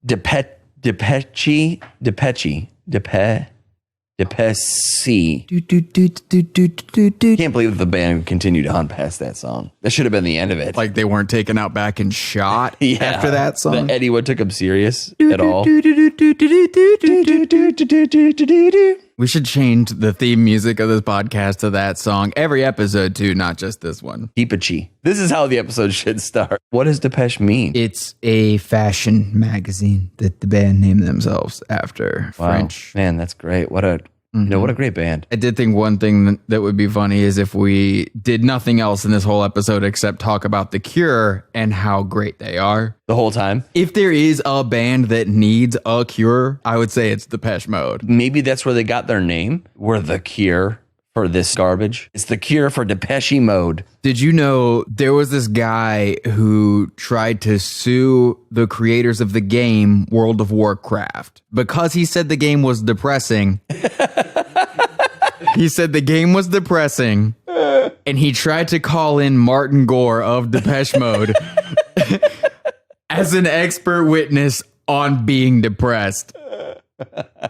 Depeche. Can't believe the band continued on past that song. That should have been the end of it. Like they weren't taken out back and shot after that song. That anyone took them serious at all. We should change the theme music of this podcast to that song every episode too, not just this one. Depeche. This is how the episode should start. What does Depeche mean? It's a fashion magazine that the band named themselves after. Wow. French. Man, that's great. What a what a great band. I did think one thing that would be funny is if we did nothing else in this whole episode except talk about The Cure and how great they are. The whole time? If there is a band that needs a cure, I would say it's Depeche Mode. Maybe that's where they got their name. We're The Cure for this garbage. It's The Cure for Depeche Mode. Did you know there was this guy who tried to sue the creators of the game World of Warcraft because he said the game was depressing? He said the game was depressing, and he tried to call in Martin Gore of Depeche Mode as an expert witness on being depressed.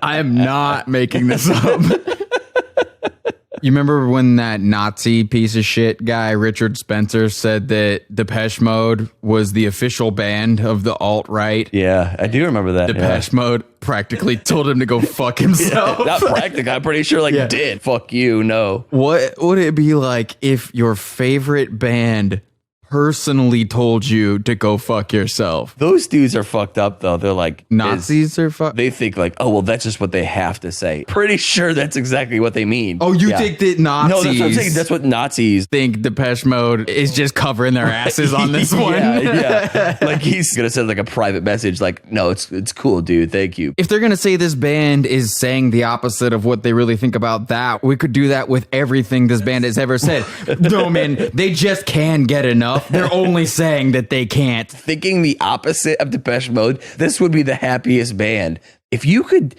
I am not making this up. You remember when that Nazi piece of shit guy, Richard Spencer, said that Depeche Mode was the official band of the alt-right? Yeah, I do remember that. Depeche Mode practically told him to go fuck himself. Not practically. I'm pretty sure did. Fuck you, no. What would it be like if your favorite band personally told you to go fuck yourself? Those dudes are fucked up, though. They're like... Nazis are fucked? They think like, oh, well, that's just what they have to say. Pretty sure that's exactly what they mean. Oh, you think that Nazis... No, that's what I'm saying. That's what Nazis... think Depeche Mode is just covering their asses on this one. Yeah. Like he's going to send like a private message like, no, it's cool, dude. Thank you. If they're going to say this band is saying the opposite of what they really think about that, we could do that with everything this band has ever said. No, man, they just can't get enough. They're only saying that they can't. Thinking the opposite of Depeche Mode, this would be the happiest band. If you could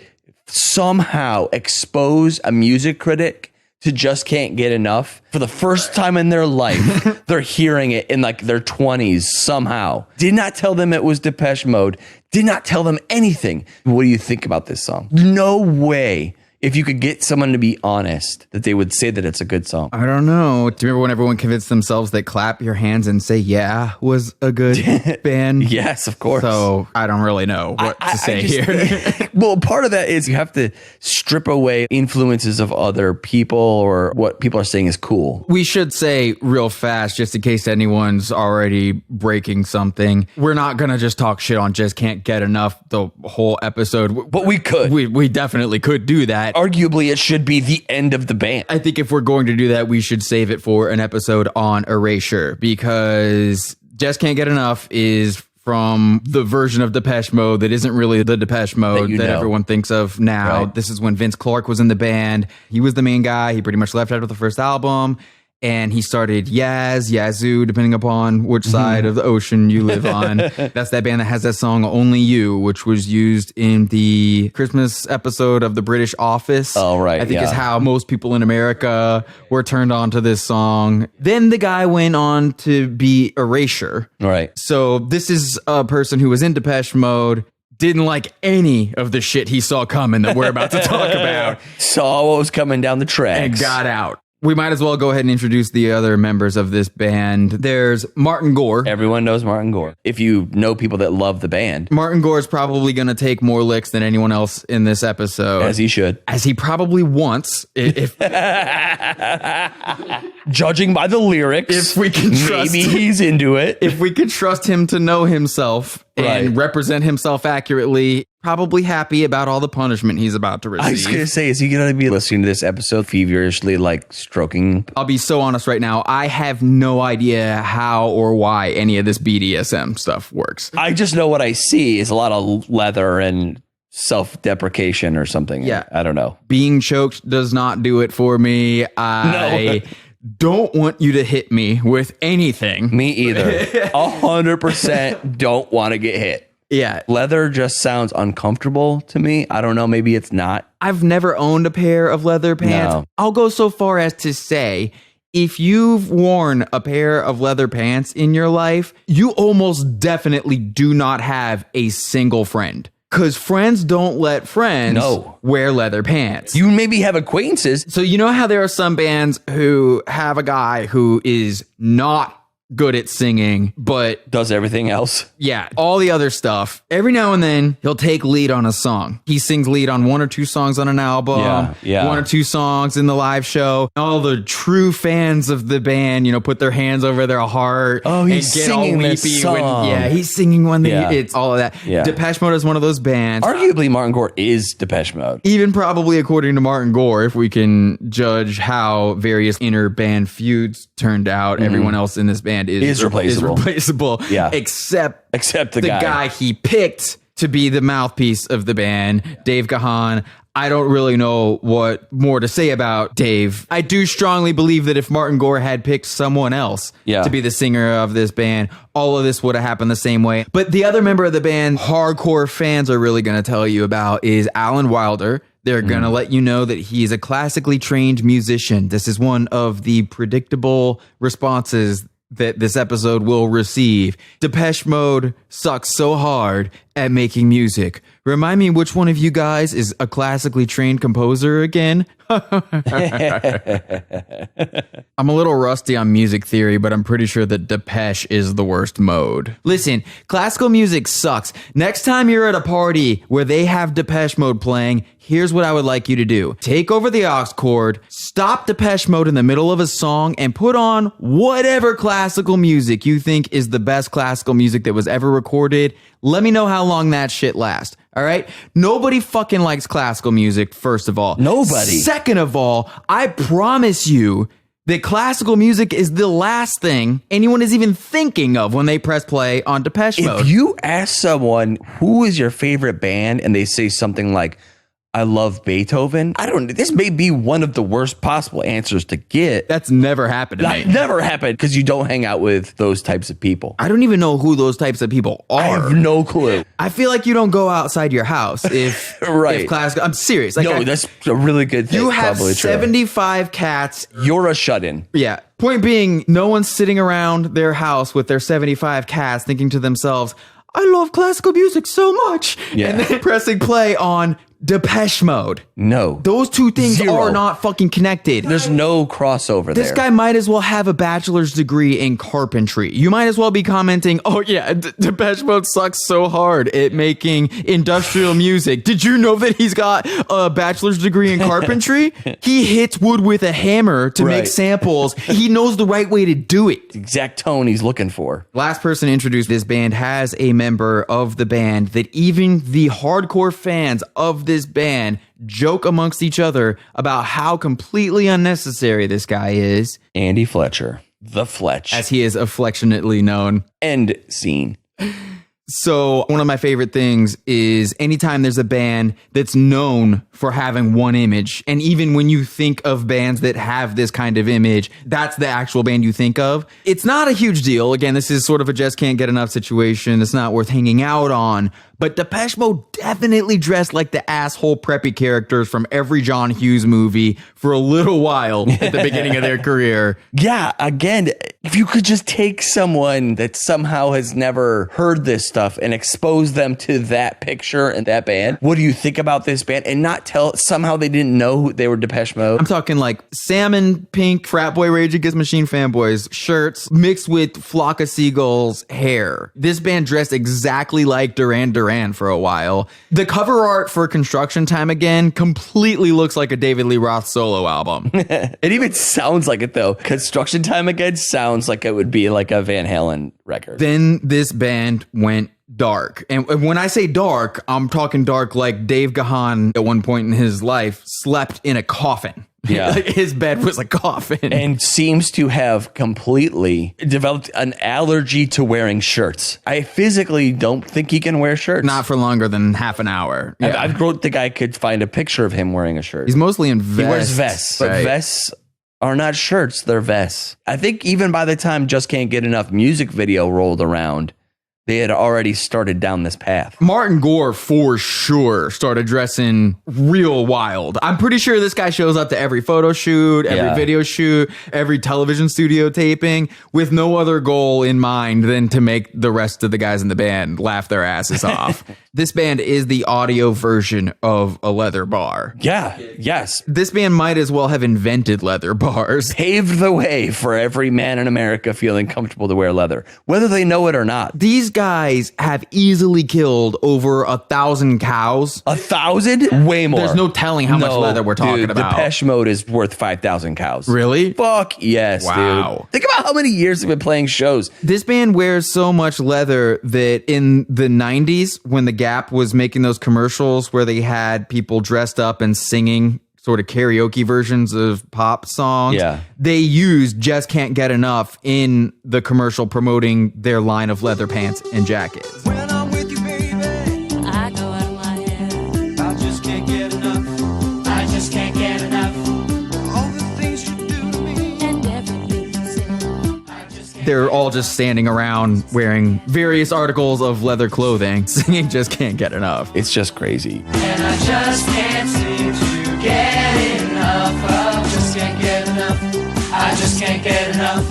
somehow expose a music critic to just can't get enough for the first time in their life, they're hearing it in like their 20s somehow. Did not tell them it was Depeche Mode. Did not tell them anything. What do you think about this song? No way. If you could get someone to be honest, that they would say that it's a good song. I don't know. Do you remember when everyone convinced themselves that Clap Your Hands and Say Yeah was a good band? Yes, of course. So I don't really know what to say here. Well, part of that is you have to strip away influences of other people or what people are saying is cool. We should say real fast, just in case anyone's already breaking something, we're not going to just talk shit on Just Can't Get Enough the whole episode. But we could. We definitely could do that. Arguably, it should be the end of the band. I think if we're going to do that, we should save it for an episode on Erasure, because Just Can't Get Enough is from the version of Depeche Mode that isn't really the Depeche Mode that everyone thinks of now. Right. This is when Vince Clarke was in the band. He was the main guy. He pretty much left out of the first album. And he started Yazoo, depending upon which side of the ocean you live on. That's that band that has that song Only You, which was used in the Christmas episode of The British Office. Oh, right. I think is how most people in America were turned on to this song. Then the guy went on to be Erasure. Right. So this is a person who was in Depeche Mode, didn't like any of the shit he saw coming that we're about to talk about. Saw what was coming down the tracks. And got out. We might as well go ahead and introduce the other members of this band. There's Martin Gore. Everyone knows Martin Gore. If you know people that love the band. Martin Gore is probably going to take more licks than anyone else in this episode. As he should. As he probably wants. If judging by the lyrics, if we can trust maybe he's into it. If we can trust him to know himself and represent himself accurately, probably happy about all the punishment he's about to receive. I was going to say, is he going to be listening to this episode feverishly, like stroking? I'll be so honest right now. I have no idea how or why any of this BDSM stuff works. I just know what I see is a lot of leather and self-deprecation or something. Yeah. I don't know. Being choked does not do it for me. I don't want you to hit me with anything. Me either. 100% don't want to get hit. Yeah. Leather just sounds uncomfortable to me. I don't know. Maybe it's not. I've never owned a pair of leather pants. No. I'll go so far as to say, If you've worn a pair of leather pants in your life, you almost definitely do not have a single friend. Because friends don't let friends wear leather pants. You maybe have acquaintances. So you know how there are some bands who have a guy who is not good at singing, but does everything else. Yeah, all the other stuff. Every now and then, he'll take lead on a song. He sings lead on 1 or 2 songs on an album, 1 or 2 songs in the live show. All the true fans of the band, put their hands over their heart. Oh, he's singing this song. He's singing when it's all of that. Yeah. Depeche Mode is one of those bands. Arguably, Martin Gore is Depeche Mode. Even probably according to Martin Gore, if we can judge how various inner band feuds turned out, everyone else in this band is replaceable. Yeah. Except the guy he picked to be the mouthpiece of the band, Dave Gahan. I don't really know what more to say about Dave. I do strongly believe that if Martin Gore had picked someone else to be the singer of this band, all of this would have happened the same way. But the other member of the band hardcore fans are really going to tell you about is Alan Wilder. They're going to let you know that he's a classically trained musician. This is one of the predictable responses that this episode will receive. Depeche Mode sucks so hard at making music. Remind me which one of you guys is a classically trained composer again? I'm a little rusty on music theory, but I'm pretty sure that Depeche is the worst mode. Listen, classical music sucks. Next time you're at a party where they have Depeche Mode playing, here's what I would like you to do. Take over the aux cord, stop Depeche Mode in the middle of a song, and put on whatever classical music you think is the best classical music that was ever recorded. Let me know how long that shit lasts. All right? Nobody fucking likes classical music, first of all. Nobody. Second of all, I promise you that classical music is the last thing anyone is even thinking of when they press play on Depeche Mode. If you ask someone, who is your favorite band, and they say something like, I love Beethoven, this may be one of the worst possible answers to get. That's never happened to me. Never happened, because you don't hang out with those types of people. I don't even know who those types of people are. I have no clue. I feel like you don't go outside your house if if classical. I'm serious. That's a really good thing. You have 75 cats. You're a shut-in. Yeah. Point being, no one's sitting around their house with their 75 cats thinking to themselves, I love classical music so much. Yeah. And then pressing play on Depeche Mode. No. Those two things are not fucking connected. There's no crossover there. This guy might as well have a bachelor's degree in carpentry. You might as well be commenting, oh yeah, Depeche Mode sucks so hard at making industrial music. Did you know that he's got a bachelor's degree in carpentry? He hits wood with a hammer to make samples. He knows the right way to do it. The exact tone he's looking for. Last person to introduce this band has a member of the band that even the hardcore fans of this band joke amongst each other about how completely unnecessary this guy is. Andy Fletcher, the Fletch, as he is affectionately known. End scene. So one of my favorite things is anytime there's a band that's known for having one image, and even when you think of bands that have this kind of image, that's the actual band you think of. It's not a huge deal. Again, this is sort of a just can't get enough situation. It's not worth hanging out on. But Depeche Mode definitely dressed like the asshole preppy characters from every John Hughes movie for a little while at the beginning of their career. Yeah, again, if you could just take someone that somehow has never heard this stuff and expose them to that picture and that band, what do you think about this band? And not tell, somehow they didn't know they were Depeche Mode. I'm talking like salmon pink frat boy Rage Against Machine fanboys shirts mixed with Flock of Seagulls hair. This band dressed exactly like Duran Duran for a while. The cover art for Construction Time Again completely looks like a David Lee Roth solo album. It even sounds like it though. Construction Time Again sounds like it would be like a Van Halen record. Then this band went dark. And when I say dark, I'm talking dark like Dave Gahan at one point in his life slept in a coffin. Yeah. Like his bed was a coffin. And seems to have completely developed an allergy to wearing shirts. I physically don't think he can wear shirts. Not for longer than half an hour. Yeah. I don't think I could find a picture of him wearing a shirt. He's mostly in vests. He wears vests. But vests are not shirts, they're vests. I think even by the time Just Can't Get Enough music video rolled around, they had already started down this path. Martin Gore for sure started dressing real wild. I'm pretty sure this guy shows up to every photo shoot, every video shoot, every television studio taping with no other goal in mind than to make the rest of the guys in the band laugh their asses off. This band is the audio version of a leather bar. Yeah, yes. This band might as well have invented leather bars. Paved the way for every man in America feeling comfortable to wear leather, whether they know it or not. These guys have easily killed over 1,000 cows. 1,000? Way more. There's no telling how much leather we're talking about. Depeche Mode is worth 5,000 cows. Really? Fuck yes, wow. Dude. Think about how many years they've been playing shows. This band wears so much leather that in the 90s, when the Gap was making those commercials where they had people dressed up and singing sort of karaoke versions of pop songs, they used Just Can't Get Enough in the commercial promoting their line of leather pants and jackets. When I'm with you, baby, I go out of my head. I just can't get enough. I just can't get enough. All the things you do to me and everything you say. They're all just standing around wearing various articles of leather clothing, singing Just Can't Get Enough. It's just crazy. And I just can't seem to get enough. I just can't get enough. I just can't get enough.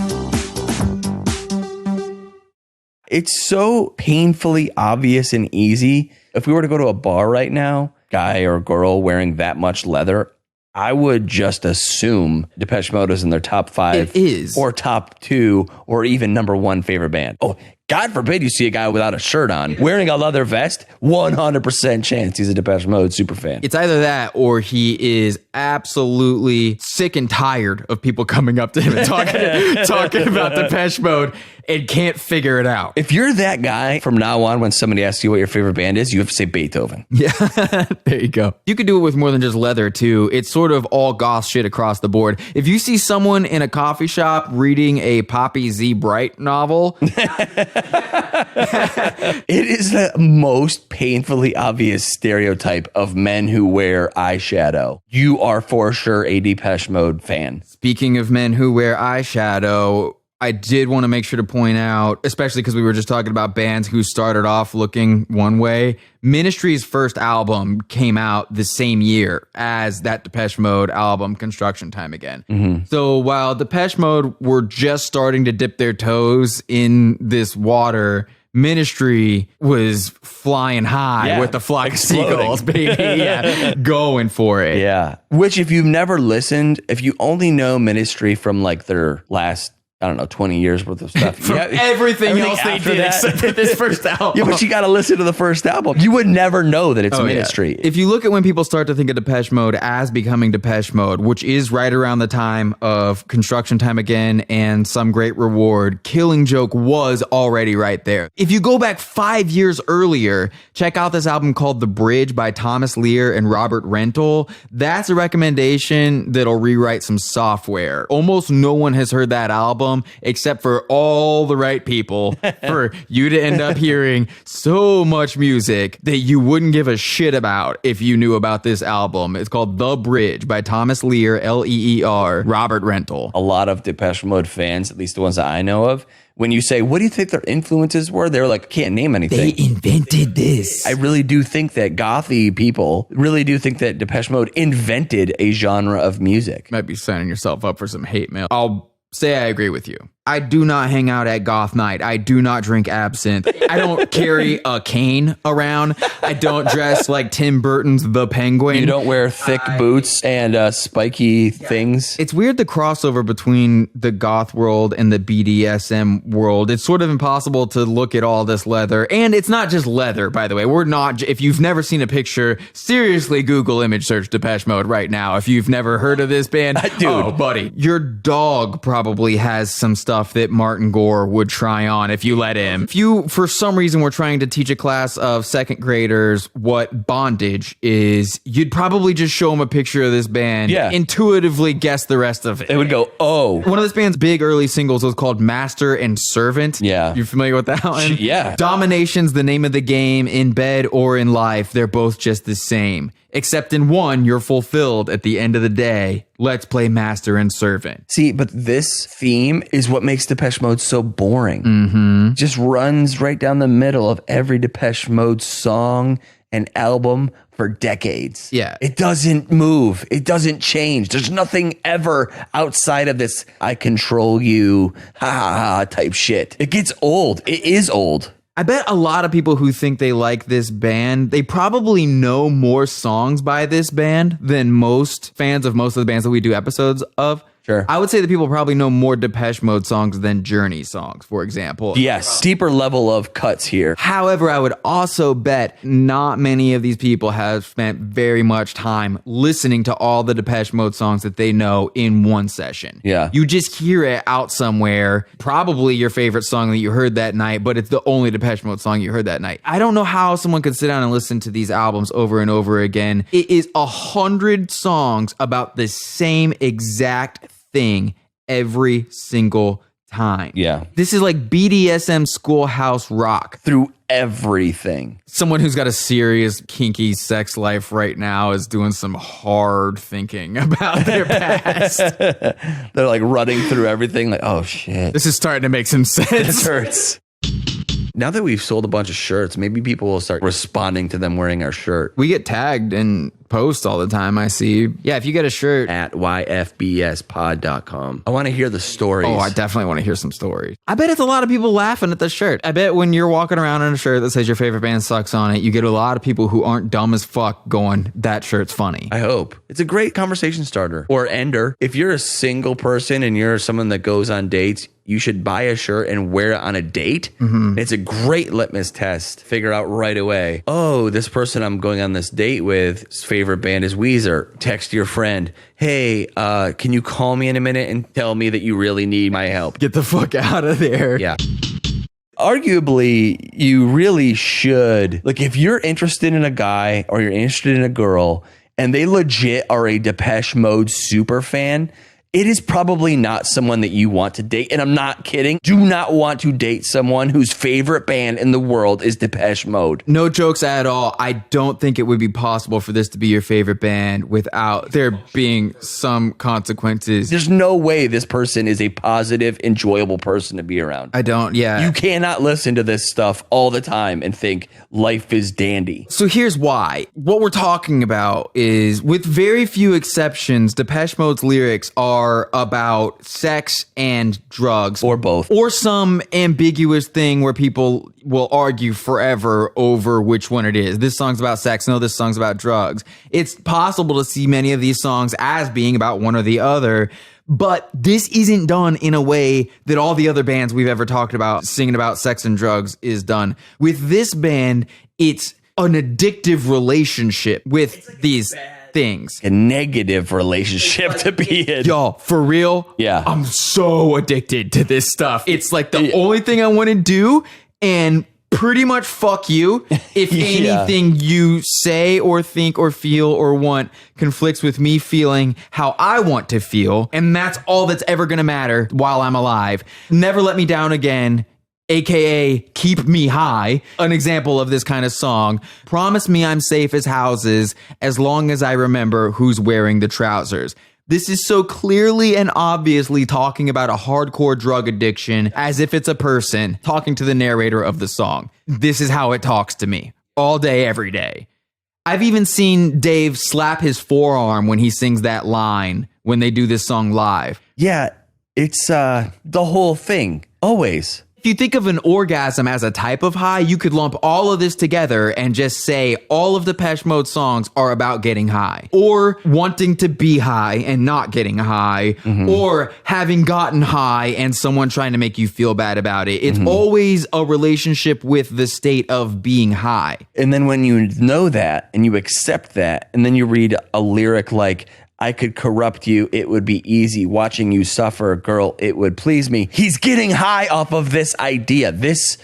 It's so painfully obvious and easy. If we were to go to a bar right now, guy or girl wearing that much leather, I would just assume Depeche Mode is in their top 5. It is. Or top 2, or even number 1 favorite band. Oh, God forbid you see a guy without a shirt on wearing a leather vest. 100% chance he's a Depeche Mode super fan. It's either that or he is absolutely sick and tired of people coming up to him and talking about Depeche Mode and can't figure it out. If you're that guy from now on, when somebody asks you what your favorite band is, you have to say Beethoven. Yeah, there you go. You could do it with more than just leather too. It's sort of all goth shit across the board. If you see someone in a coffee shop reading a Poppy Z. Bright novel, it is the most painfully obvious stereotype of men who wear eyeshadow. You are for sure a Depeche Mode fan. Speaking of men who wear eyeshadow, I did want to make sure to point out, especially because we were just talking about bands who started off looking one way, Ministry's first album came out the same year as that Depeche Mode album, Construction Time Again. Mm-hmm. So while Depeche Mode were just starting to dip their toes in this water, Ministry was flying high with the flock of seagulls, baby. Going for it. Yeah. Which, if you've never listened, if you only know Ministry from like their last, 20 years worth of stuff. From everything else they did except for this first album. Yeah, but you got to listen to the first album. You would never know that it's Ministry. Yeah. If you look at when people start to think of Depeche Mode as becoming Depeche Mode, which is right around the time of Construction Time Again and Some Great Reward, Killing Joke was already right there. If you go back 5 years earlier, check out this album called The Bridge by Thomas Lear and Robert Rental. That's a recommendation that'll rewrite some software. Almost no one has heard that album except for all the right people for you to end up hearing so much music that you wouldn't give a shit about if you knew about this album. It's called The Bridge by Thomas Lear, Leer, Robert Rental. A lot of Depeche Mode fans, at least the ones that I know of, when you say, what do you think their influences were? They're like, can't name anything. They invented this. I really do think that gothy people really do think that Depeche Mode invented a genre of music. Might be signing yourself up for some hate mail. I'll say I agree with you. I do not hang out at goth night. I do not drink absinthe. I don't carry a cane around. I don't dress like Tim Burton's The Penguin. You don't wear thick boots and spiky things. It's weird the crossover between the goth world and the BDSM world. It's sort of impossible to look at all this leather. And it's not just leather, by the way. We're not, if you've never seen a picture, seriously Google image search Depeche Mode right now. If you've never heard of this band, dude, oh, buddy, your dog probably has some stuff that Martin Gore would try on if you let him. If you, for some reason, were trying to teach a class of second graders what bondage is, you'd probably just show them a picture of this band, intuitively guess the rest of it. They would go, oh. One of this band's big early singles was called Master and Servant. Yeah. You familiar with that one? Yeah. Domination's the name of the game. In bed or in life, they're both just the same. Except in one, you're fulfilled at the end of the day. Let's play master and servant. See, but this theme is what makes Depeche Mode so boring. Just runs right down the middle of every Depeche Mode song and album for decades. Yeah. It doesn't move. It doesn't change. There's nothing ever outside of this I control you, ha ha ha type shit. It gets old. It is old. I bet a lot of people who think they like this band, they probably know more songs by this band than most fans of most of the bands that we do episodes of. Sure. I would say that people probably know more Depeche Mode songs than Journey songs, for example. Yes, deeper level of cuts here. However, I would also bet not many of these people have spent very much time listening to all the Depeche Mode songs that they know in one session. Yeah. You just hear it out somewhere, probably your favorite song that you heard that night, but it's the only Depeche Mode song you heard that night. I don't know how someone could sit down and listen to these albums over and over again. It is 100 songs about the same exact thing every single time. Yeah. This is like BDSM schoolhouse rock. Through everything. Someone who's got a serious kinky sex life right now is doing some hard thinking about their past. They're like running through everything like, oh shit. This is starting to make some sense. This hurts. Now that we've sold a bunch of shirts, maybe people will start responding to them wearing our shirt. We get tagged in posts all the time, I see. Yeah, if you get a shirt At yfbspod.com. I want to hear the stories. Oh, I definitely want to hear some stories. I bet it's a lot of people laughing at the shirt. I bet when you're walking around in a shirt that says your favorite band sucks on it, you get a lot of people who aren't dumb as fuck going, that shirt's funny. I hope. It's a great conversation starter or ender. If you're a single person and you're someone that goes on dates, you should buy a shirt and wear it on a date. It's a great litmus test. Figure out right away. Oh, this person I'm going on this date with, his favorite band is Weezer. Text your friend. Hey, can you call me in a minute and tell me that you really need my help? Get the fuck out of there. Yeah. Arguably, you really should. Like, if you're interested in a guy or you're interested in a girl and they legit are a Depeche Mode super fan, it is probably not someone that you want to date. And I'm not kidding. Do not want to date someone whose favorite band in the world is Depeche Mode. No jokes at all. I don't think it would be possible for this to be your favorite band without there being some consequences. There's no way this person is a positive, enjoyable person to be around. I don't, yeah. You cannot listen to this stuff all the time and think life is dandy. So here's why. What we're talking about is, with very few exceptions, Depeche Mode's lyrics are about sex and drugs. Or both. Or some ambiguous thing where people will argue forever over which one it is. This song's about sex. No, this song's about drugs. It's possible to see many of these songs as being about one or the other. But this isn't done in a way that all the other bands we've ever talked about singing about sex and drugs is done. With this band, it's an addictive relationship with these things. A negative relationship to be in. Y'all, for real? Yeah. I'm so addicted to this stuff. It's like the only thing I want to do, and pretty much fuck you if anything you say or think or feel or want conflicts with me feeling how I want to feel. And that's all that's ever going to matter while I'm alive. Never let me down again. AKA Keep Me High, an example of this kind of song. Promise me I'm safe as houses as long as I remember who's wearing the trousers. This is so clearly and obviously talking about a hardcore drug addiction as if it's a person talking to the narrator of the song. This is how it talks to me all day, every day. I've even seen Dave slap his forearm when he sings that line when they do this song live. Yeah, it's the whole thing. Always. If you think of an orgasm as a type of high, you could lump all of this together and just say all of the Depeche Mode songs are about getting high, or wanting to be high and not getting high, or having gotten high and someone trying to make you feel bad about it. It's always a relationship with the state of being high. And then when you know that and you accept that, and then you read a lyric like, I could corrupt you, it would be easy. Watching you suffer, girl, it would please me. He's getting high off of this idea. This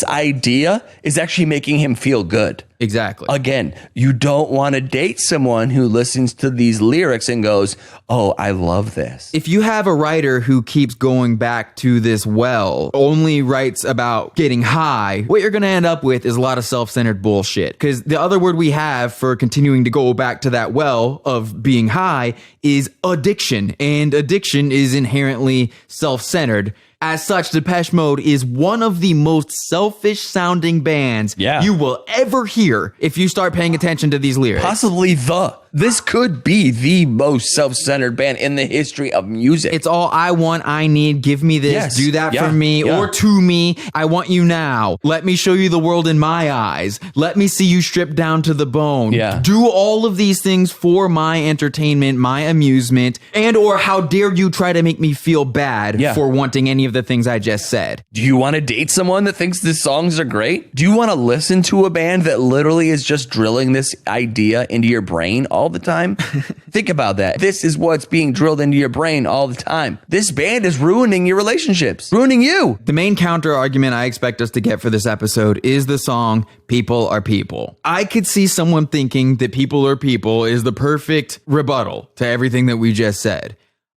idea is actually making him feel good. Exactly. Again, you don't want to date someone who listens to these lyrics and goes, oh, I love this. If you have a writer who keeps going back to this well, only writes about getting high, what you're going to end up with is a lot of self-centered bullshit. Because the other word we have for continuing to go back to that well of being high is addiction. And addiction is inherently self-centered. As such, Depeche Mode is one of the most selfish sounding bands you will ever hear if you start paying attention to these lyrics. Possibly this could be the most self-centered band in the history of music. It's all I want, I need, give me this, do that for me, or to me. I want you now. Let me show you the world in my eyes. Let me see you stripped down to the bone. Do all of these things for my entertainment, my amusement, and or how dare you try to make me feel bad for wanting any of the things I just said. Do you want to date someone that thinks the songs are great? Do you want to listen to a band that literally is just drilling this idea into your brain all the time? Think about that. This is what's being drilled into your brain all the time. This band is ruining your relationships, ruining you. The main counter argument I expect us to get for this episode is the song People Are People. I could see someone thinking that People Are People is the perfect rebuttal to everything that we just said.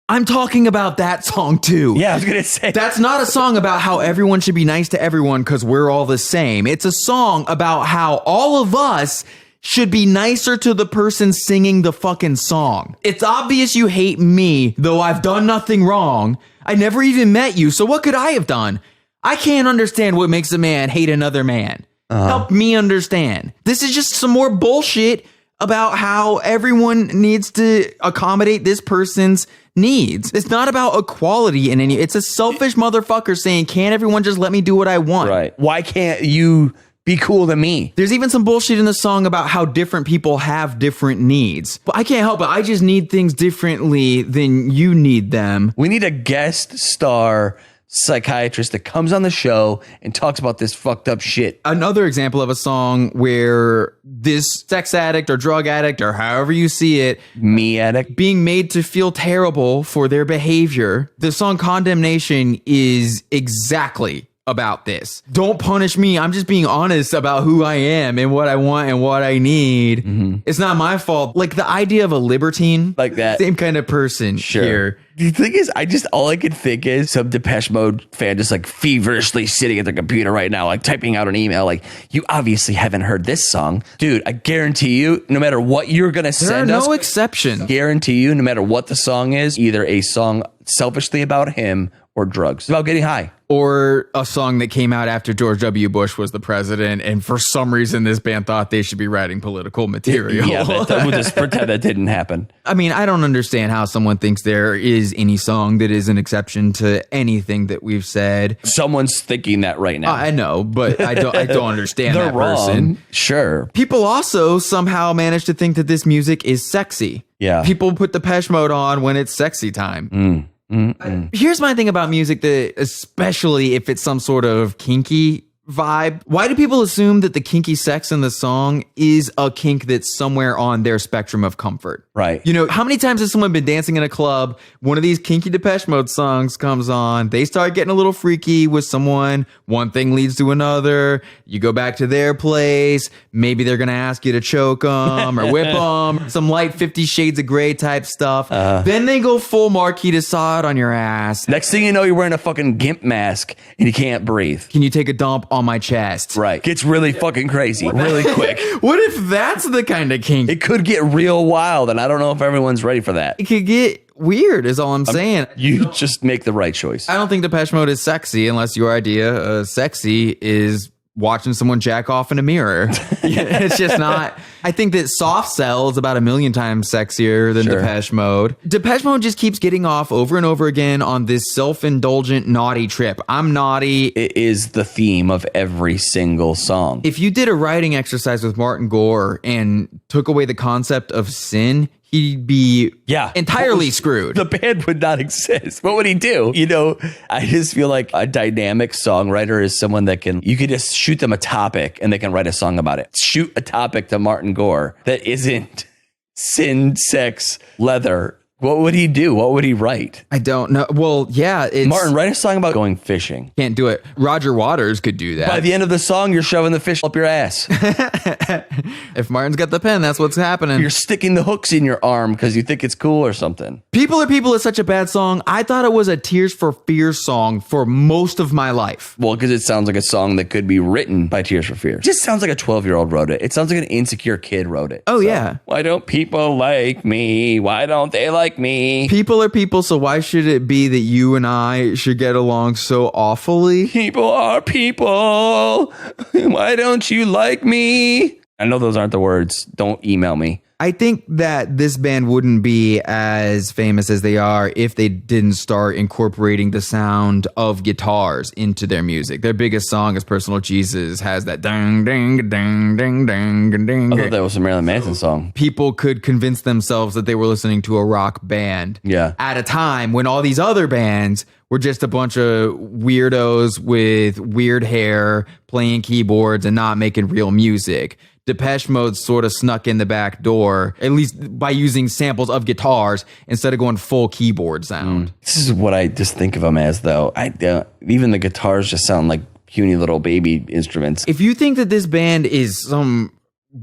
I'm talking about that song too. Yeah, I was going to say. That's not a song about how everyone should be nice to everyone because we're all the same. It's a song about how all of us should be nicer to the person singing the fucking song. It's obvious you hate me, though I've done nothing wrong. I never even met you, so what could I have done? I can't understand what makes a man hate another man. Help me understand. This is just some more bullshit about how everyone needs to accommodate this person's needs. It's not about equality in any. It's a selfish motherfucker saying, can't everyone just let me do what I want? Right. Why can't you be cool to me? There's even some bullshit in the song about how different people have different needs. But I can't help it. I just need things differently than you need them. We need a guest star psychiatrist that comes on the show and talks about this fucked up shit. Another example of a song where this sex addict or drug addict or however you see it, me addict, being made to feel terrible for their behavior. The song Condemnation is exactly about this. Don't punish me. I'm just being honest about who I am and what I want and what I need. It's not my fault. Like the idea of a libertine, like that same kind of person here. The thing is, all I could think is some Depeche Mode fan just like feverishly sitting at the computer right now, like typing out an email. Like, you obviously haven't heard this song. Dude, I guarantee you, no matter what you're going to send us. There are no exceptions. Guarantee you, no matter what the song is, either a song selfishly about him or drugs, about getting high. Or a song that came out after George W. Bush was the president, and for some reason this band thought they should be writing political material. Yeah, but we'll just pretend that didn't happen. I mean, I don't understand how someone thinks there is any song that is an exception to anything that we've said. Someone's thinking that right now. I know, but I don't understand They're that wrong. person. Sure. People also somehow manage to think that this music is sexy. Yeah. People put Depeche Mode on when it's sexy time. Here's my thing about music, that especially if it's some sort of kinky vibe, why do people assume that the kinky sex in the song is a kink that's somewhere on their spectrum of comfort? Right. You know, how many times has someone been dancing in a club, one of these kinky Depeche Mode songs comes on, they start getting a little freaky with someone, one thing leads to another, you go back to their place, maybe they're gonna ask you to choke them or whip them, some light 50 Shades of Grey type stuff. Then they go full Marquis de Sade on your ass. Next thing you know, you're wearing a fucking gimp mask and you can't breathe. Can you take a dump on my chest? Right. Gets really fucking crazy really quick. What if that's the kind of kink? It could get real wild, and I don't know if everyone's ready for that. It could get weird is all I'm saying. You just make the right choice. I don't think Depeche Mode is sexy unless your idea of sexy is watching someone jack off in a mirror. It's just not. I think that Soft Cell is about 1,000,000 times sexier than Depeche Mode. Depeche Mode just keeps getting off over and over again on this self-indulgent naughty trip. I'm naughty. It is the theme of every single song. If you did a writing exercise with Martin Gore and took away the concept of sin, he'd be entirely screwed. The band would not exist. What would he do? You know, I just feel like a dynamic songwriter is someone that you could just shoot them a topic and they can write a song about it. Shoot a topic to Martin Gore that isn't sin, sex, leather, What would he do? What would he write? I don't know. Well, yeah. It's, Martin, write a song about going fishing. can't do it. Roger Waters could do that. By the end of the song, you're shoving the fish up your ass. If Martin's got the pen, that's what's happening. You're sticking the hooks in your arm because you think it's cool or something. People Are People is such a bad song. I thought it was a Tears for Fears song for most of my life. Well, because it sounds like a song that could be written by Tears for Fears. It just sounds like a 12-year-old wrote it. It sounds like an insecure kid wrote it. Oh, yeah. Why don't people like me? Why don't they like me? People are people, so why should it be that you and I should get along so awfully? People are people. Why don't you like me? I know those aren't the words. Don't email me. I think that this band wouldn't be as famous as they are if they didn't start incorporating the sound of guitars into their music. Their biggest song is Personal Jesus, has that ding, ding, ding, ding, ding, ding. I thought that was a Marilyn Manson song. People could convince themselves that they were listening to a rock band at a time when all these other bands were just a bunch of weirdos with weird hair playing keyboards and not making real music. Depeche Mode sort of snuck in the back door, at least by using samples of guitars instead of going full keyboard sound. This is what I just think of them as, though. Even the guitars just sound like puny little baby instruments. If you think that this band is some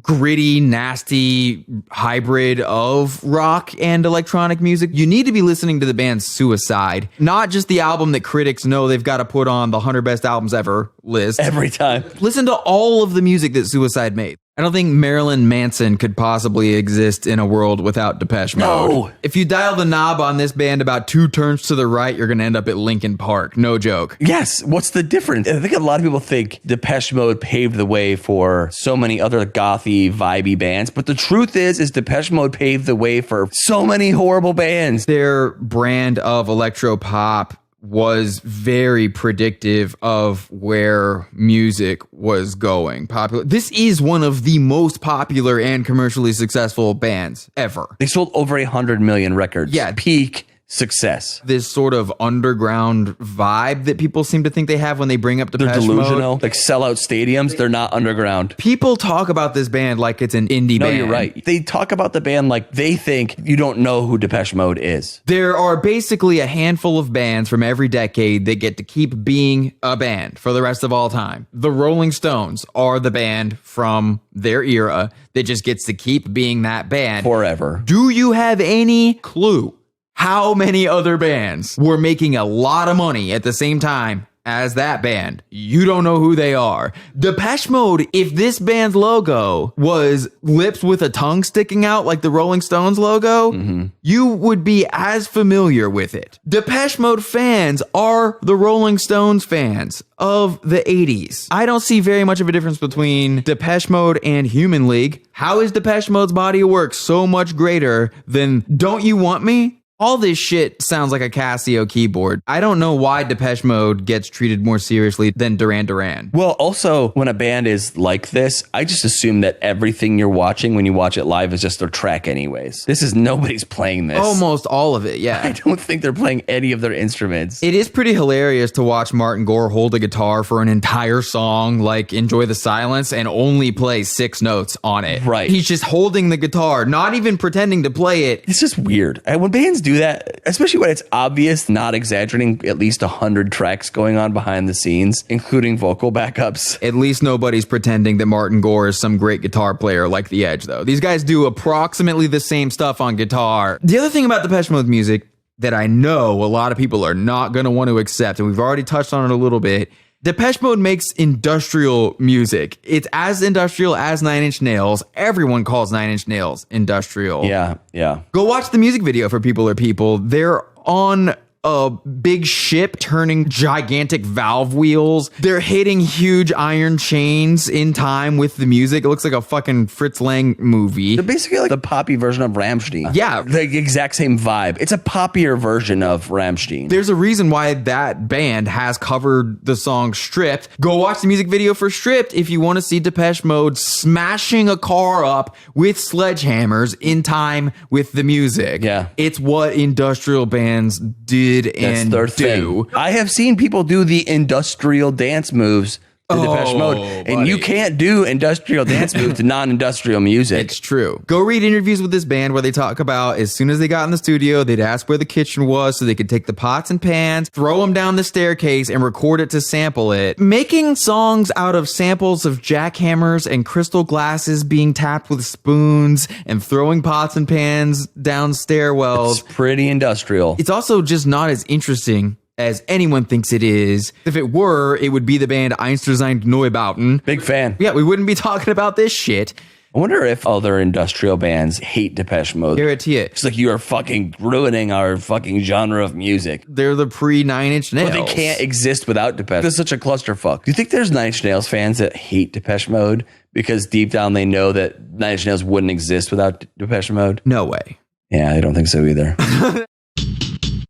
gritty, nasty hybrid of rock and electronic music, you need to be listening to the band Suicide, not just the album that critics know they've got to put on the 100 best albums ever list. Every time. Listen to all of the music that Suicide made. I don't think Marilyn Manson could possibly exist in a world without Depeche Mode. No. If you dial the knob on this band about 2 turns to the right, you're going to end up at Linkin Park. No joke. Yes. What's the difference? I think a lot of people think Depeche Mode paved the way for so many other gothy, vibey bands. But the truth is Depeche Mode paved the way for so many horrible bands. Their brand of electro pop was very predictive of where music was going. Popular. This is one of the most popular and commercially successful bands ever. They sold over 100 million records. Yeah. Peak success. This sort of underground vibe that people seem to think they have when they bring up Depeche They're delusional. Mode. Like sell out stadiums. They're not underground. People talk about this band like it's an indie band. No, you're right. They talk about the band like they think you don't know who Depeche Mode is. There are basically a handful of bands from every decade that get to keep being a band for the rest of all time. The Rolling Stones are the band from their era that just gets to keep being that band Forever. Do you have any clue how many other bands were making a lot of money at the same time as that band? You don't know who they are. Depeche Mode, if this band's logo was lips with a tongue sticking out like the Rolling Stones logo, you would be as familiar with it. Depeche Mode fans are the Rolling Stones fans of the 80s. I don't see very much of a difference between Depeche Mode and Human League. How is Depeche Mode's body of work so much greater than Don't You Want Me? All this shit sounds like a Casio keyboard. I don't know why Depeche Mode gets treated more seriously than Duran Duran. Well, also, when a band is like this, I just assume that everything you're watching when you watch it live is just their track anyways. Nobody's playing this. Almost all of it, yeah. I don't think they're playing any of their instruments. It is pretty hilarious to watch Martin Gore hold a guitar for an entire song, like Enjoy the Silence, and only play 6 notes on it. Right. He's just holding the guitar, not even pretending to play it. It's just weird. And when bands do that, especially when it's obvious, not exaggerating, at least 100 tracks going on behind the scenes, including vocal backups. At least nobody's pretending that Martin Gore is some great guitar player like The Edge, though. These guys do approximately the same stuff on guitar. The other thing about Depeche Mode music that I know a lot of people are not going to want to accept, and we've already touched on it a little bit, Depeche Mode makes industrial music. It's as industrial as Nine Inch Nails. Everyone calls Nine Inch Nails industrial. Yeah. Go watch the music video for People Are People. They're on a big ship turning gigantic valve wheels. They're hitting huge iron chains in time with the music. It looks like a fucking Fritz Lang movie. They're basically like the poppy version of Rammstein. Yeah. The exact same vibe. It's a poppier version of Rammstein. There's a reason why that band has covered the song Stripped. Go watch the music video for Stripped if you want to see Depeche Mode smashing a car up with sledgehammers in time with the music. Yeah. It's what industrial bands did That's and their do. thing. I have seen people do the industrial dance moves to Depeche Mode. And you can't do industrial dance moves to non-industrial music. It's true. Go read interviews with this band where they talk about as soon as they got in the studio, they'd ask where the kitchen was so they could take the pots and pans, throw them down the staircase, and record it to sample it. Making songs out of samples of jackhammers and crystal glasses being tapped with spoons and throwing pots and pans down stairwells. It's pretty industrial. It's also just not as interesting as anyone thinks it is. If it were, it would be the band Einstürzende Neubauten. Big fan. Yeah, we wouldn't be talking about this shit. I wonder if other industrial bands hate Depeche Mode. Guarantee it. It's like you are fucking ruining our fucking genre of music. They're the pre-Nine Inch Nails. But they can't exist without Depeche. It's such a clusterfuck. Do you think there's Nine Inch Nails fans that hate Depeche Mode because deep down they know that Nine Inch Nails wouldn't exist without Depeche Mode? No way. Yeah, I don't think so either.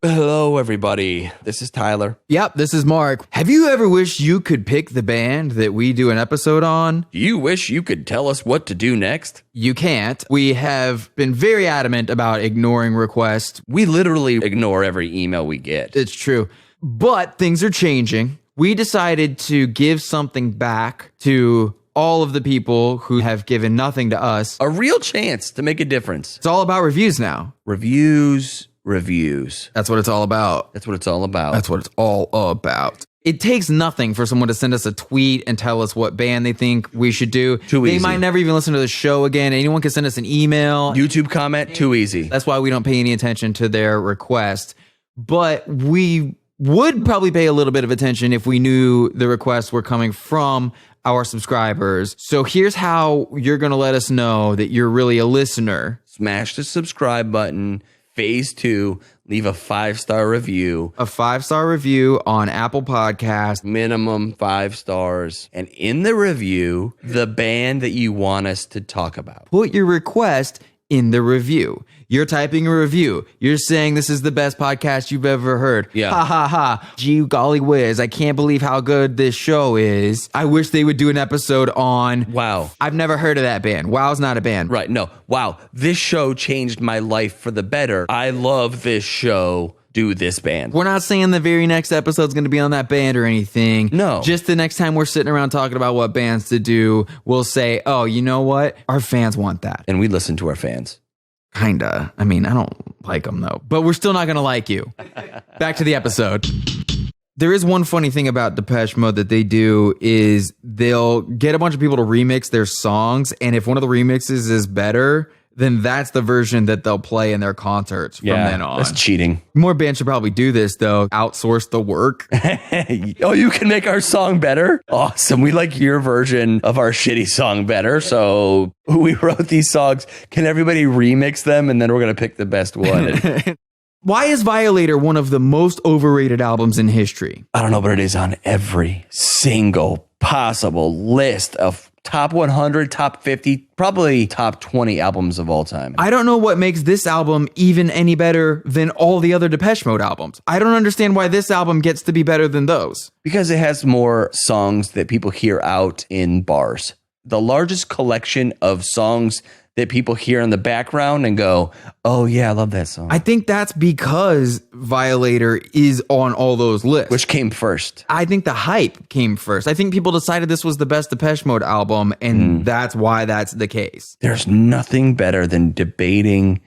Hello, everybody. This is Tyler. Yep, this is Mark. Have you ever wished you could pick the band that we do an episode on? Do you wish you could tell us what to do next? You can't. We have been very adamant about ignoring requests. We literally ignore every email we get. It's true. But things are changing. We decided to give something back to all of the people who have given nothing to us. A real chance to make a difference. It's all about reviews now. Reviews. That's what it's all about. That's what it's all about. That's what it's all about. It takes nothing for someone to send us a tweet and tell us what band they think we should do. Too easy. They might never even listen to the show again. Anyone can send us an email. YouTube comment, too easy. That's why we don't pay any attention to their request. But we would probably pay a little bit of attention if we knew the requests were coming from our subscribers. So here's how you're going to let us know that you're really a listener. Smash the subscribe button. Phase 2, leave a 5-star review. A 5-star review on Apple Podcasts. Minimum 5 stars. And in the review, the band that you want us to talk about. Put your request in the review. You're typing a review. You're saying this is the best podcast you've ever heard. Yeah. Ha ha ha. Gee golly whiz. I can't believe how good this show is. I wish they would do an episode on Wow. I've never heard of that band. Wow's not a band. Right. No. Wow. This show changed my life for the better. I love this show. Do this band. We're not saying the very next episode's going to be on that band or anything. No. Just the next time we're sitting around talking about what bands to do, we'll say, oh, you know what? Our fans want that. And we listen to our fans. Kinda. I mean, I don't like them though, but we're still not going to like you. Back to the episode. There is one funny thing about Depeche Mode that they do is they'll get a bunch of people to remix their songs. And if one of the remixes is better, then that's the version that they'll play in their concerts from then on. That's cheating. More bands should probably do this though. Outsource the work. Oh, you can make our song better? Awesome. We like your version of our shitty song better. So we wrote these songs. Can everybody remix them? And then we're going to pick the best one. Why is Violator one of the most overrated albums in history? I don't know, but it is on every single possible list of top 100, top 50, probably top 20 albums of all time. I don't know what makes this album even any better than all the other Depeche Mode albums. I don't understand why this album gets to be better than those. Because it has more songs that people hear out in bars. The largest collection of songs that people hear in the background and go, oh yeah, I love that song. I think that's because Violator is on all those lists. Which came first? I think the hype came first. I think people decided this was the best Depeche Mode album, and that's why that's the case. There's nothing better than debating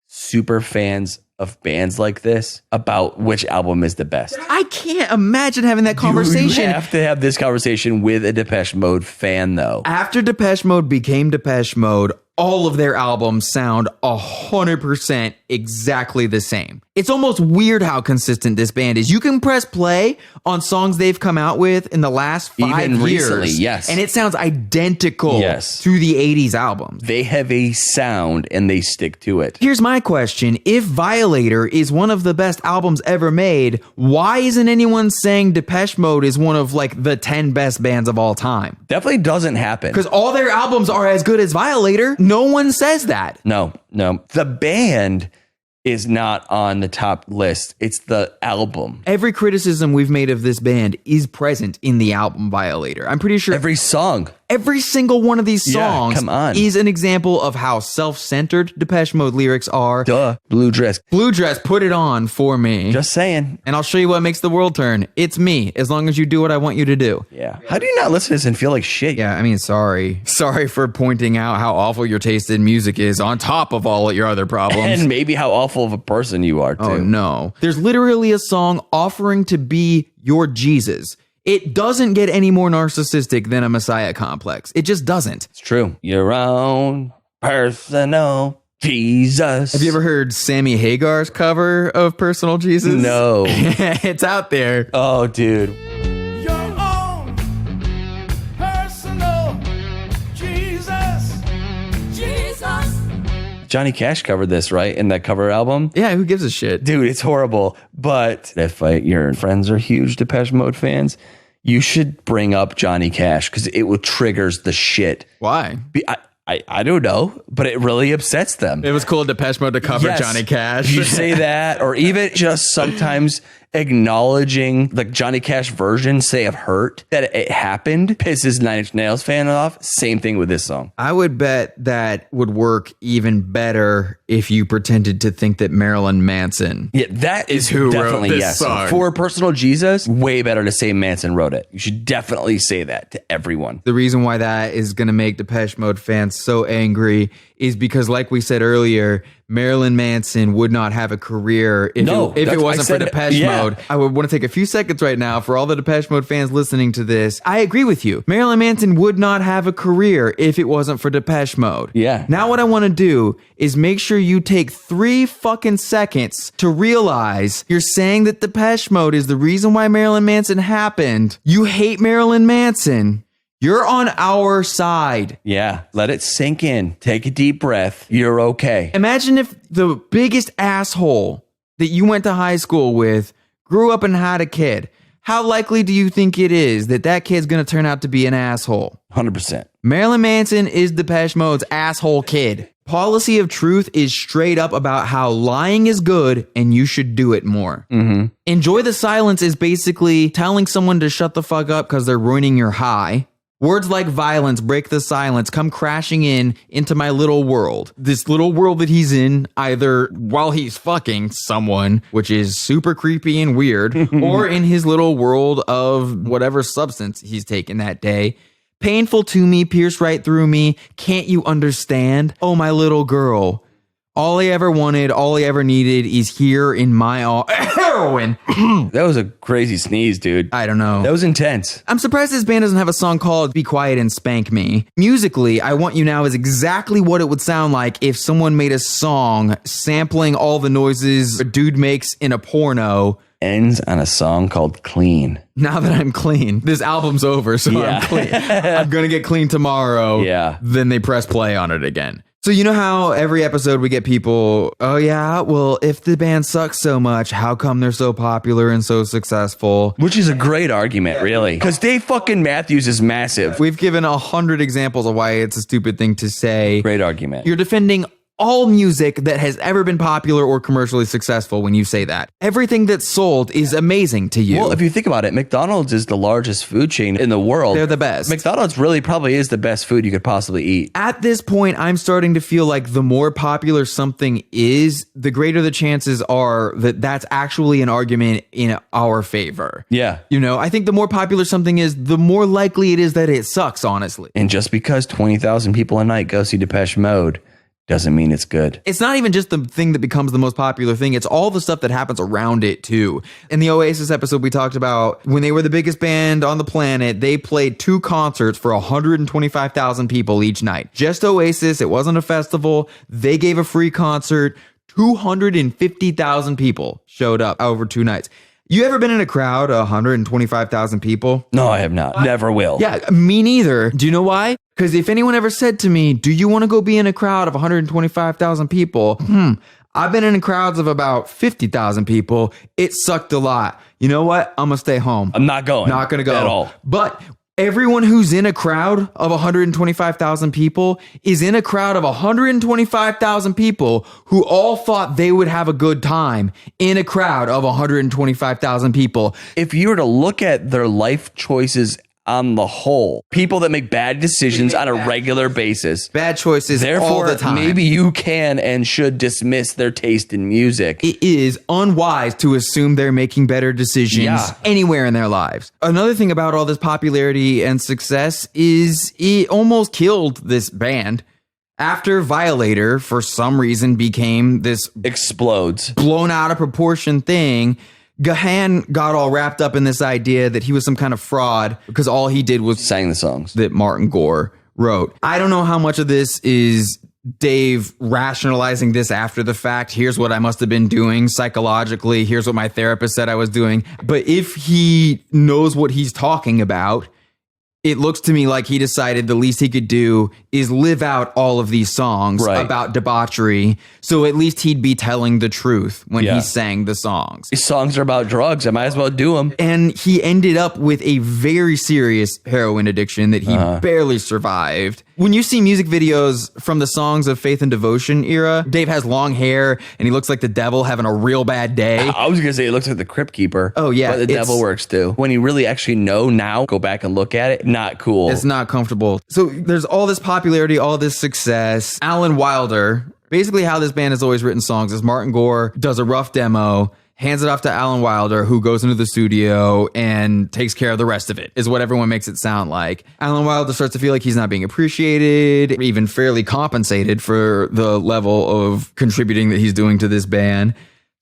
super fans of bands like this about which album is the best. I can't imagine having that conversation. You have to have this conversation with a Depeche Mode fan, though. After Depeche Mode became Depeche Mode, all of their albums sound 100% exactly the same. It's almost weird how consistent this band is. You can press play on songs they've come out with in the last 5 Even years. recently, yes. And it sounds identical Yes. to the 80s albums. They have a sound and they stick to it. Here's my question. If Violator is one of the best albums ever made, why isn't anyone saying Depeche Mode is one of like the 10 best bands of all time? Definitely doesn't happen. Because all their albums are as good as Violator. No one says that. No. The band is not on the top list. It's the album. Every criticism we've made of this band is present in the album Violator. I'm pretty sure Every song. Every single one of these songs come on. is an example of how self-centered Depeche Mode lyrics are. Duh. Blue dress. Blue dress, put it on for me. Just saying. And I'll show you what makes the world turn. It's me, as long as you do what I want you to do. Yeah. How do you not listen to this and feel like shit? Yeah, I mean, sorry. Sorry for pointing out how awful your taste in music is on top of all your other problems. And maybe how awful of a person you are, too. Oh, no. There's literally a song offering to be your Jesus. It doesn't get any more narcissistic than a Messiah complex. It just doesn't. It's true. Your own personal Jesus. Have you ever heard Sammy Hagar's cover of Personal Jesus? No. It's out there. Oh, dude. Your own personal Jesus. Jesus. Johnny Cash covered this, right? In that cover album? Yeah, who gives a shit? Dude, it's horrible. But if your friends are huge Depeche Mode fans, you should bring up Johnny Cash because it will triggers the shit. Why? I don't know, but it really upsets them. It was cool Depeche Mode to cover Yes. Johnny Cash. You say that, or even just sometimes acknowledging the Johnny Cash version, say of Hurt, that it happened, pisses Nine Inch Nails fan off. Same thing with this song. I would bet that would work even better if you pretended to think that Marilyn Manson. Yeah, that is who wrote definitely this yes. song. For Personal Jesus, way better to say Manson wrote it. You should definitely say that to everyone. The reason why that is going to make Depeche Mode fans so angry is because, like we said earlier, Marilyn Manson would not have a career if it wasn't for Depeche Mode. I would want to take a few seconds right now for all the Depeche Mode fans listening to this. I agree with you. Marilyn Manson would not have a career if it wasn't for Depeche Mode. Yeah. Now what I want to do is make sure you take 3 fucking seconds to realize you're saying that Depeche Mode is the reason why Marilyn Manson happened. You hate Marilyn Manson. You're on our side. Yeah, let it sink in. Take a deep breath. You're okay. Imagine if the biggest asshole that you went to high school with grew up and had a kid. How likely do you think it is that that kid's going to turn out to be an asshole? 100%. Marilyn Manson is Depeche Mode's asshole kid. Policy of Truth is straight up about how lying is good and you should do it more. Mm-hmm. Enjoy the Silence is basically telling someone to shut the fuck up because they're ruining your high. Words like violence, break the silence, come crashing into my little world. This little world that he's in, either while he's fucking someone, which is super creepy and weird, or in his little world of whatever substance he's taken that day. Painful to me, pierce right through me. Can't you understand? Oh, my little girl. All I ever wanted, all I ever needed is here in my heroin. That was a crazy sneeze, dude. I don't know. That was intense. I'm surprised this band doesn't have a song called Be Quiet and Spank Me. Musically, I Want You Now is exactly what it would sound like if someone made a song sampling all the noises a dude makes in a porno. Ends on a song called Clean. Now that I'm clean, this album's over, so Yeah. I'm clean. I'm gonna get clean tomorrow. Yeah. Then they press play on it again. So you know how every episode we get people, oh yeah, well, if the band sucks so much, how come they're so popular and so successful? Which is a great argument, really. Because Dave fucking Matthews is massive. We've given 100 examples of why it's a stupid thing to say. Great argument. You're defending all music that has ever been popular or commercially successful when you say that. Everything that's sold is amazing to you. Well, if you think about it, McDonald's is the largest food chain in the world. They're the best. McDonald's really probably is the best food you could possibly eat. At this point, I'm starting to feel like the more popular something is, the greater the chances are that that's actually an argument in our favor. Yeah. You know, I think the more popular something is, the more likely it is that it sucks, honestly. And just because 20,000 people a night go see Depeche Mode doesn't mean it's good. It's not even just the thing that becomes the most popular thing. It's all the stuff that happens around it too. In the Oasis episode, we talked about when they were the biggest band on the planet, they played 2 concerts for 125,000 people each night. Just Oasis. It wasn't a festival. They gave a free concert. 250,000 people showed up over 2 nights. You ever been in a crowd of 125,000 people? No, I have not. Never will. Yeah, me neither. Do you know why? Because if anyone ever said to me, do you want to go be in a crowd of 125,000 people? I've been in crowds of about 50,000 people. It sucked a lot. You know what? I'm going to stay home. I'm not going. Not going to go. At all. But everyone who's in a crowd of 125,000 people is in a crowd of 125,000 people who all thought they would have a good time in a crowd of 125,000 people. If you were to look at their life choices on the whole. People that make bad decisions on a regular basis. Bad choices Therefore, all the time. maybe you can and should dismiss their taste in music. It is unwise to assume they're making better decisions anywhere in their lives. Another thing about all this popularity and success is it almost killed this band. After Violator, for some reason, became this Explodes. blown out of proportion thing, Gahan got all wrapped up in this idea that he was some kind of fraud because all he did was Sang the songs. that Martin Gore wrote. I don't know how much of this is Dave rationalizing this after the fact. Here's what I must have been doing psychologically. Here's what my therapist said I was doing. But if he knows what he's talking about, it looks to me like he decided the least he could do is live out all of these songs about debauchery. So at least he'd be telling the truth when he sang the songs. These songs are about drugs. I might as well do them. And he ended up with a very serious heroin addiction that he barely survived. When you see music videos from the songs of Faith and Devotion era, Dave has long hair and he looks like the devil having a real bad day. I was going to say it looks like the Crypt Keeper. Oh, yeah. But the devil works too. When you really actually know now, go back and look at it, not cool. It's not comfortable. So there's all this popularity, all this success. Alan Wilder, basically how this band has always written songs is Martin Gore does a rough demo, hands it off to Alan Wilder, who goes into the studio and takes care of the rest of it, is what everyone makes it sound like. Alan Wilder starts to feel like he's not being appreciated, even fairly compensated for the level of contributing that he's doing to this band.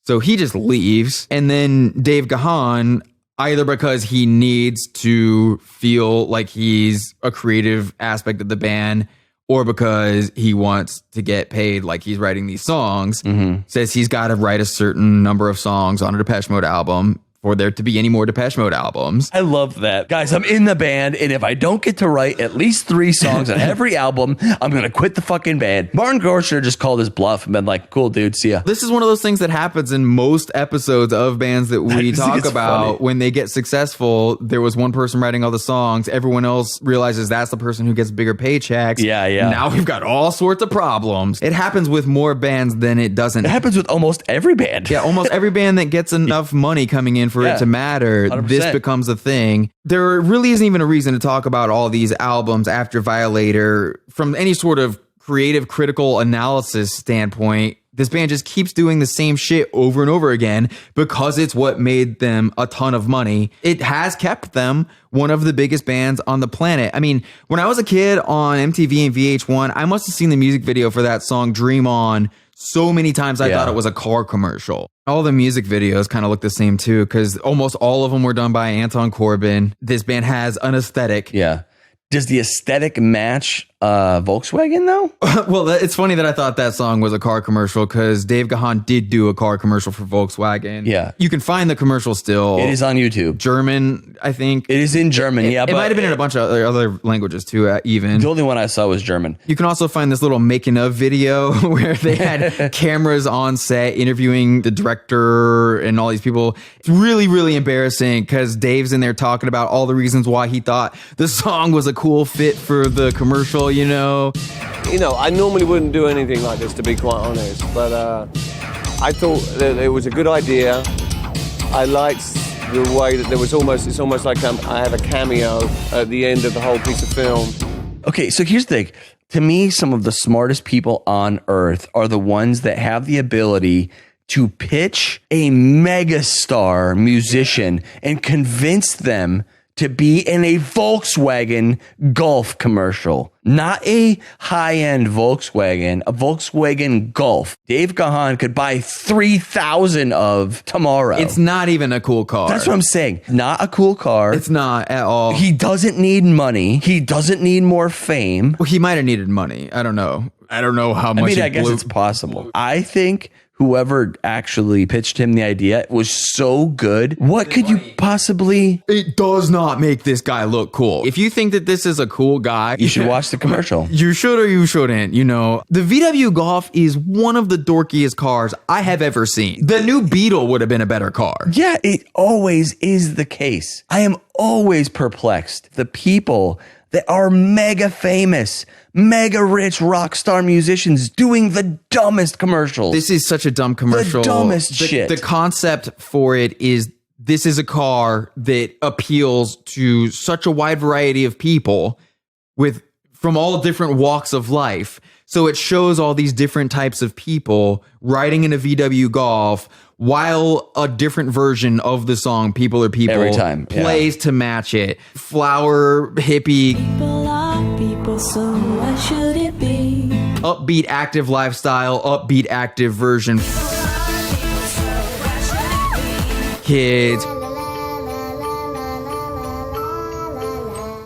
So he just leaves. And then Dave Gahan, either because he needs to feel like he's a creative aspect of the band, or because he wants to get paid like he's writing these songs, says he's got to write a certain number of songs on a Depeche Mode album for there to be any more Depeche Mode albums. I love that. Guys, I'm in the band, and if I don't get to write at least 3 songs on every album, I'm going to quit the fucking band. Martin Gore should have just called his bluff and been like, cool, dude, see ya. This is one of those things that happens in most episodes of bands that we talk about. Funny. When they get successful, there was one person writing all the songs. Everyone else realizes that's the person who gets bigger paychecks. Yeah, yeah. Now we've got all sorts of problems. It happens with more bands than it doesn't. It happens with almost every band. Yeah, almost every band that gets enough money coming in for it to matter, 100%. This becomes a thing. There really isn't even a reason to talk about all these albums after Violator from any sort of creative critical analysis standpoint. This band just keeps doing the same shit over and over again because it's what made them a ton of money. It has kept them one of the biggest bands on the planet. I mean, when I was a kid on MTV and VH1, I must have seen the music video for that song Dream On so many times I thought it was a car commercial. All the music videos kind of look the same too, because almost all of them were done by Anton Corbijn. This band has an aesthetic. Yeah. Does the aesthetic match Volkswagen though? Well, it's funny that I thought that song was a car commercial because Dave Gahan did do a car commercial for Volkswagen. Yeah. You can find the commercial still. It is on YouTube. German, I think. It is in German, It might have been in a bunch of other languages too, even. The only one I saw was German. You can also find this little making of video where they had cameras on set interviewing the director and all these people. It's really, really embarrassing because Dave's in there talking about all the reasons why he thought the song was a cool fit for the commercial, you know. You know, I normally wouldn't do anything like this, to be quite honest, but I thought that it was a good idea. I liked the way that it's almost like I have a cameo at the end of the whole piece of film. Okay, so here's the thing. To me, some of the smartest people on earth are the ones that have the ability to pitch a megastar musician and convince them to be in a Volkswagen Golf commercial. Not a high-end Volkswagen, a Volkswagen Golf. Dave Gahan could buy 3,000 of tomorrow. It's not even a cool car. That's what I'm saying. Not a cool car. It's not at all. He doesn't need money. He doesn't need more fame. Well, he might have needed money. I don't know. I don't know how much. I guess it's possible. I think whoever actually pitched him the idea was so good. What could you possibly... It does not make this guy look cool. If you think that this is a cool guy, You should watch the commercial. You should or you shouldn't, you know. The VW Golf is one of the dorkiest cars I have ever seen. The new Beetle would have been a better car. Yeah, it always is the case. I am always perplexed. The people that are mega famous, mega rich rock star musicians doing the dumbest commercials. This is such a dumb commercial. The dumbest shit. The concept for it is this is a car that appeals to such a wide variety of people from all different walks of life. So it shows all these different types of people riding in a VW Golf while a different version of the song People Are People Every time, plays to match it. Flower, hippie, People are people, so why should it be? upbeat, active lifestyle, upbeat, active version. Kids.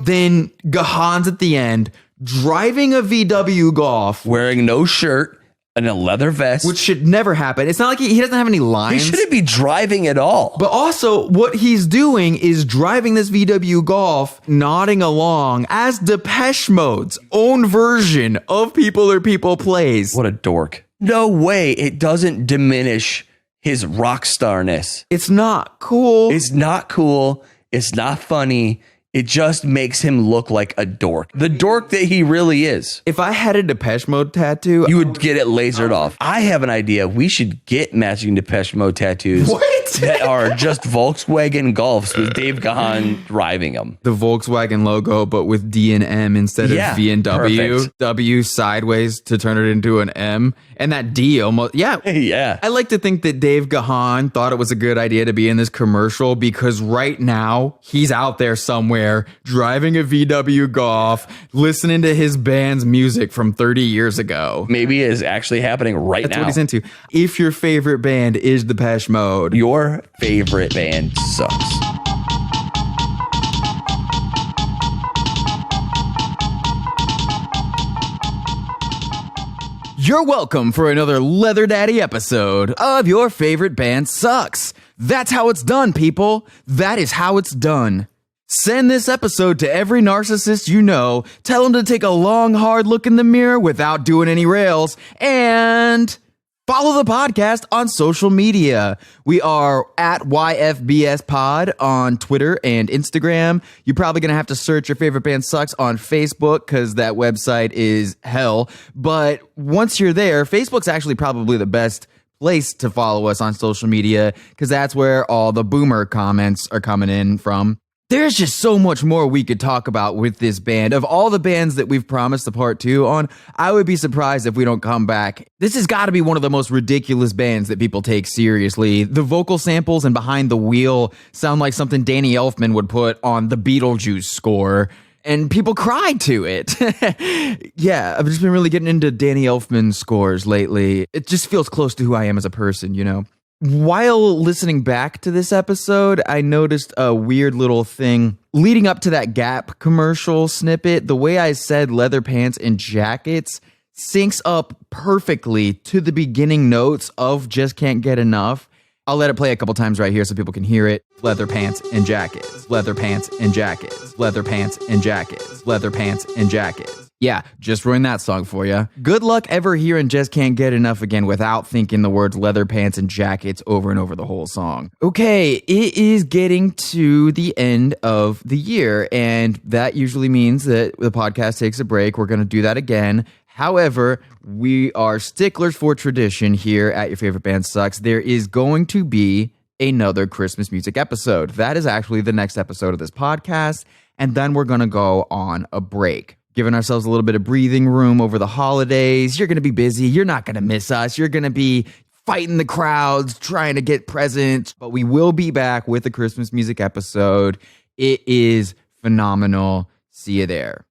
Then Gahan's at the end, driving a VW Golf, Wearing no shirt and a leather vest. which should never happen. It's not like he doesn't have any he lines. shouldn't be driving at all. But also, what he's doing is driving this VW Golf, nodding along as Depeche Mode's own version of People Are People plays. What a dork. No way. It doesn't diminish his rock starness. It's not cool. It's not cool. It's not funny. It just makes him look like a dork. The dork that he really is. If I had a Depeche Mode tattoo, You would get it lasered off. I have an idea. We should get matching Depeche Mode tattoos. What? That are just Volkswagen Golfs with Dave Gahan driving them. the Volkswagen logo, but with D and M instead Yeah, of V and W. perfect. W sideways to turn it into an M. And that D almost, yeah. Yeah. I like to think that Dave Gahan thought it was a good idea to be in this commercial because right now he's out there somewhere driving a VW Golf, listening to his band's music from 30 years ago. Maybe it is actually happening right That's now. what he's into. If your favorite band is Depeche Mode, Your favorite band sucks. you're welcome for another Leather Daddy episode of Your Favorite Band Sucks. That's how it's done, people. That is how it's done. Send this episode to every narcissist you know. Tell them to take a long, hard look in the mirror without doing any rails. And follow the podcast on social media. We are at YFBS Pod on Twitter and Instagram. You're probably going to have to search Your Favorite Band Sucks on Facebook because that website is hell. But once you're there, Facebook's actually probably the best place to follow us on social media because that's where all the boomer comments are coming in from. There's just so much more we could talk about with this band. Of all the bands that we've promised a part 2 on, I would be surprised if we don't come back. This has got to be one of the most ridiculous bands that people take seriously. The vocal samples and Behind the Wheel sound like something Danny Elfman would put on the Beetlejuice score. And people cried to it. Yeah, I've just been really getting into Danny Elfman scores lately. It just feels close to who I am as a person, you know? While listening back to this episode, I noticed a weird little thing. Leading up to that Gap commercial snippet, the way I said leather pants and jackets syncs up perfectly to the beginning notes of Just Can't Get Enough. I'll let it play a couple times right here so people can hear it. Leather pants and jackets, leather pants and jackets, leather pants and jackets, leather pants and jackets. Yeah, just ruined that song for you. Good luck ever hearing Just Can't Get Enough again without thinking the words leather pants and jackets over and over the whole song. Okay, it is getting to the end of the year, and that usually means that the podcast takes a break. We're going to do that again. However, we are sticklers for tradition here at Your Favorite Band Sucks. There is going to be another Christmas music episode. That is actually the next episode of this podcast, and then we're going to go on a break. Giving ourselves a little bit of breathing room over the holidays. You're going to be busy. You're not going to miss us. You're going to be fighting the crowds, trying to get presents. But we will be back with a Christmas music episode. It is phenomenal. See you there.